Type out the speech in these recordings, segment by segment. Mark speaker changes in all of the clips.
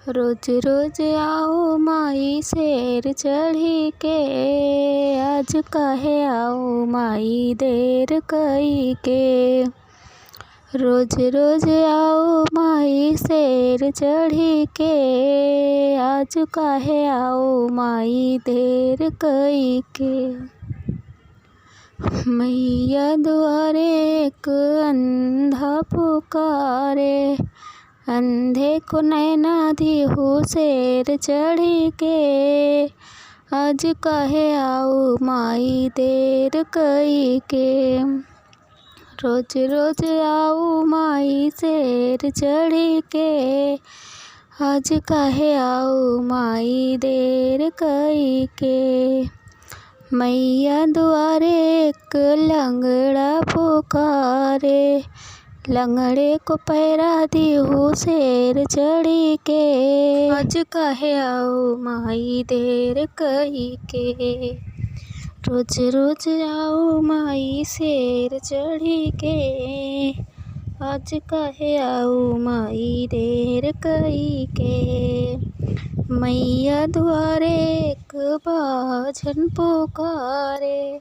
Speaker 1: रोज रोज आओ माई शेर चढ़ी के, आज काहे आओ माई देर कई के। रोज रोज आओ माई शेर चढ़ी के, आज काहे आओ माई देर कई के। मैया द्वारे एक अंधा पुकारे, अंधे को नैना दीहू शेर चढ़ी के, आज काहे आओ माई देर कई के। रोज रोज आओ माई शेर चढ़ी के, आज काहे आओ माई देर कई के। मैया द्वारे एक लंगड़ा पुकारे, लंगड़े को पैरा दीहू शेर चढ़ी के, आज काहे आओ माई देर कई के। रोज रोज आओ माई शेर चढ़ी के, आज काहे आओ माई देर कई के। मैया द्वारे एक बाझन पुकारे,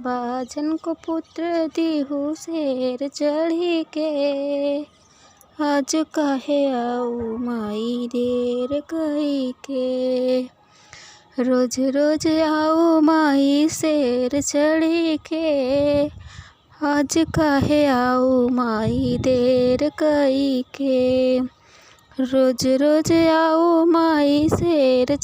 Speaker 1: बाझन को पुत्र दीहू शेर चढ़ी के, आज काहे आओ माई देर कई के। रोज रोज आओ माई शेर चढ़ी के, आज काहे आओ माई देर कई के। रोज रोज आओ माई शेर